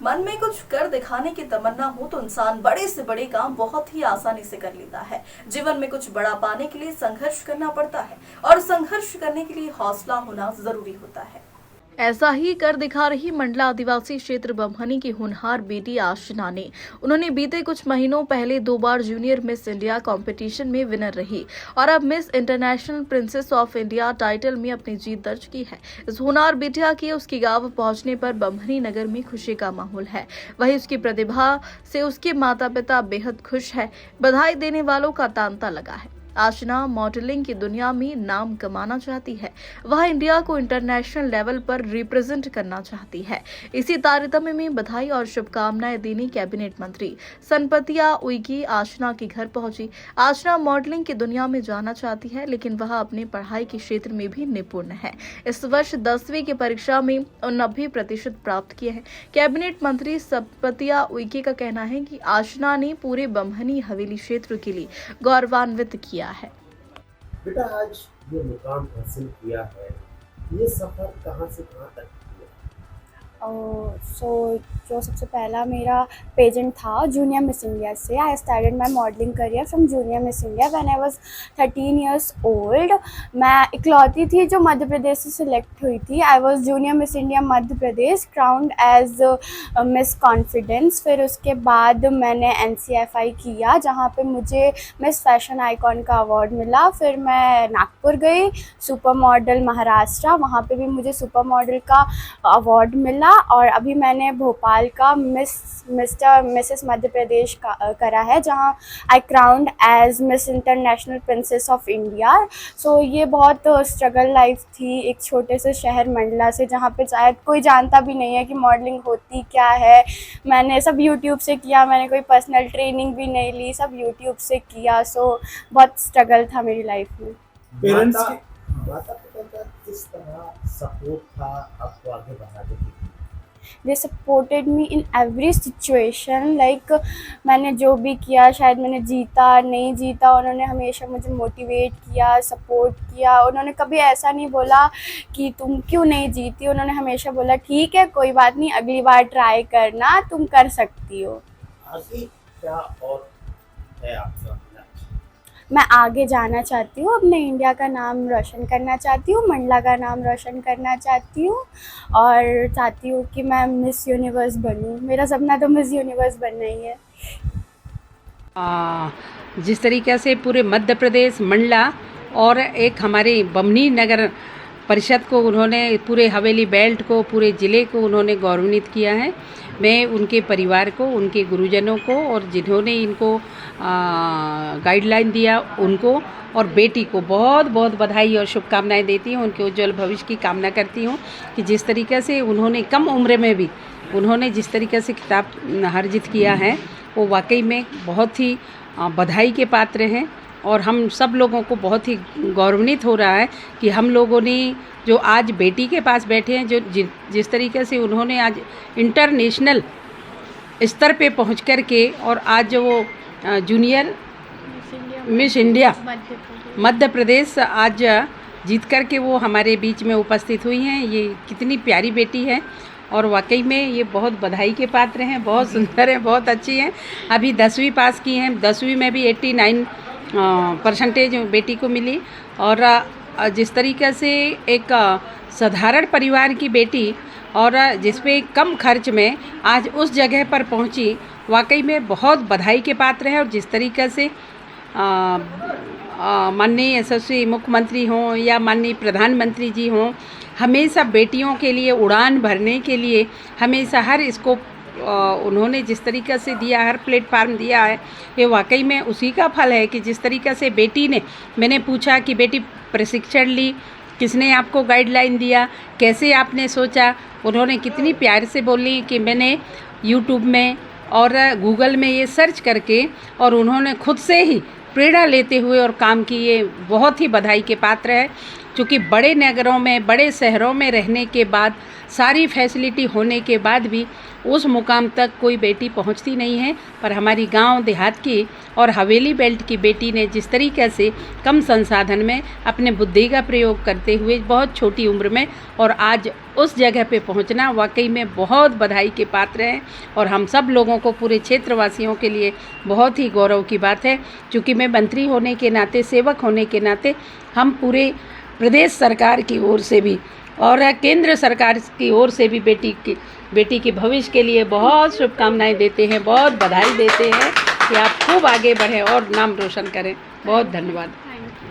मन में कुछ कर दिखाने की तमन्ना हो तो इंसान बड़े से बड़े काम बहुत ही आसानी से कर लेता है। जीवन में कुछ बड़ा पाने के लिए संघर्ष करना पड़ता है और संघर्ष करने के लिए हौसला होना जरूरी होता है। ऐसा ही कर दिखा रही मंडला आदिवासी क्षेत्र बमहनी की होनहार बेटी आशना ने। उन्होंने बीते कुछ महीनों पहले 2 बार जूनियर मिस इंडिया कंपटीशन में विनर रही और अब miss international princess of India title में अपनी जीत दर्ज की है। इस होनहार बिटिया के उसकी गांव पहुंचने पर बमहनी नगर में खुशी का माहौल है। वहीं उसकी प्रतिभा से उसके माता पिता बेहद खुश है। बधाई देने वालों का तांता लगा है। आशना मॉडलिंग की दुनिया में नाम कमाना चाहती है। वह इंडिया को इंटरनेशनल लेवल पर रिप्रेजेंट करना चाहती है। इसी तारतम्य में बधाई और शुभकामनाएं देने कैबिनेट मंत्री सनपतिया उइकी आशना के घर पहुंची। आशना मॉडलिंग की दुनिया में जाना चाहती है, लेकिन वह अपनी पढ़ाई के क्षेत्र में भी निपुण है। इस वर्ष 10वीं की परीक्षा में 90% प्राप्त किए हैं। कैबिनेट मंत्री सनपतिया उइकी का कहना है कि आशना ने पूरे बमहनी हवेली क्षेत्र के लिए गौरवान्वित किया है। बेटा आज ये मुकाम हासिल किया है, ये सफर कहाँ से कहाँ तक जो सबसे पहला मेरा पेजेंट था जूनियर मिस इंडिया से। I started my modelling career from junior Miss India when I was 13 years old. मैं इकलौती थी जो मध्य प्रदेश से सिलेक्ट हुई थी। I was junior Miss India Madhya Pradesh, crowned as Miss Confidence. फिर उसके बाद मैंने NCFI किया जहाँ पे मुझे मिस फैशन आइकॉन का अवार्ड मिला। फिर मैं नागपुर गई, सुपर मॉडल महाराष्ट्र, वहाँ पे भी मुझे सुपर मॉडल का अवार्ड मिला। और अभी मैंने भोपाल का मिसेस मध्य प्रदेश का करा है, जहां I crowned as miss international princess of India. So ये बहुत स्ट्रगल लाइफ थी एक छोटे से शहर मंडला से, जहां पे शायद कोई जानता भी नहीं है कि मॉडलिंग होती क्या है। मैंने सब यूट्यूब से किया, मैंने कोई पर्सनल ट्रेनिंग भी नहीं ली, सब यूट्यूब से किया। सो बहुत स्ट्रगल था मेरी लाइफ में। पेरेंट्स माता पिता का किस तरह सपोर्ट था आपको आगे बढ़ाने के लिए? They supported me in every situation. Like मैंने जो भी किया, शायद मैंने जीता नहीं जीता, उन्होंने हमेशा मुझे मोटिवेट किया, सपोर्ट किया। उन्होंने कभी ऐसा नहीं बोला कि तुम क्यों नहीं जीती। उन्होंने हमेशा बोला ठीक है, कोई बात नहीं, अगली बार ट्राई करना, तुम कर सकती हो। आगे क्या और है आपका? मैं आगे जाना चाहती हूँ, अपने इंडिया का नाम रोशन करना चाहती हूँ, मंडला का नाम रोशन करना चाहती हूँ और चाहती हूँ कि मैं मिस यूनिवर्स बनूँ। मेरा सपना तो मिस यूनिवर्स बनना ही है। जिस तरीक़े से पूरे मध्य प्रदेश मंडला और एक हमारे बमनी नगर परिषद को उन्होंने, पूरे हवेली बेल्ट को, पूरे ज़िले को उन्होंने गौरवान्वित किया है, मैं उनके परिवार को, उनके गुरुजनों को और जिन्होंने इनको गाइडलाइन दिया उनको और बेटी को बहुत बहुत बधाई और शुभकामनाएं देती हूँ। उनके उज्जवल भविष्य की कामना करती हूँ कि जिस तरीक़े से उन्होंने कम उम्र में भी उन्होंने जिस तरीक़े से खिताब हासिल किया है, वो वाकई में बहुत ही बधाई के पात्र हैं। और हम सब लोगों को बहुत ही गौरवान्वित हो रहा है कि हम लोगों ने जो आज बेटी के पास बैठे हैं, जो जिस तरीके से उन्होंने आज इंटरनेशनल स्तर पे पहुंच कर के और आज जो वो जूनियर मिस इंडिया मध्य प्रदेश आज जीत कर के वो हमारे बीच में उपस्थित हुई हैं। ये कितनी प्यारी बेटी है और वाकई में ये बहुत बधाई के पात्र हैं, बहुत सुंदर हैं, बहुत अच्छी हैं। अभी 10वीं पास की हैं, 10वीं में भी 89% बेटी को मिली। और जिस तरीक़े से एक साधारण परिवार की बेटी और जिस पे कम खर्च में आज उस जगह पर पहुंची, वाकई में बहुत बधाई के पात्र है। और जिस तरीक़े से माननीय यशस्वी मुख्यमंत्री हों या माननीय प्रधानमंत्री जी हों, हमेशा बेटियों के लिए उड़ान भरने के लिए हमेशा हर स्कोप उन्होंने जिस तरीक़े से दिया, हर प्लेटफार्म दिया है, ये वाकई में उसी का फल है कि जिस तरीक़े से बेटी ने, मैंने पूछा कि बेटी प्रशिक्षण ली, किसने आपको गाइडलाइन दिया, कैसे आपने सोचा, उन्होंने कितनी प्यार से बोली कि मैंने यूट्यूब में और गूगल में ये सर्च करके और उन्होंने खुद से ही प्रेरणा लेते हुए और काम की। ये बहुत ही बधाई के पात्र है। क्योंकि बड़े नगरों में, बड़े शहरों में रहने के बाद, सारी फैसिलिटी होने के बाद भी उस मुकाम तक कोई बेटी पहुंचती नहीं है। पर हमारी गांव देहात की और हवेली बेल्ट की बेटी ने जिस तरीके से कम संसाधन में अपने बुद्धि का प्रयोग करते हुए बहुत छोटी उम्र में और आज उस जगह पे पहुंचना वाकई में बहुत बधाई के पात्र हैं। और हम सब लोगों को, पूरे क्षेत्रवासियों के लिए बहुत ही गौरव की बात है। क्योंकि मैं मंत्री होने के नाते, सेवक होने के नाते, हम पूरे प्रदेश सरकार की ओर से भी और केंद्र सरकार की ओर से भी बेटी के भविष्य के लिए बहुत शुभकामनाएं देते हैं, बहुत बधाई देते हैं कि आप खूब आगे बढ़ें और नाम रोशन करें। बहुत धन्यवाद।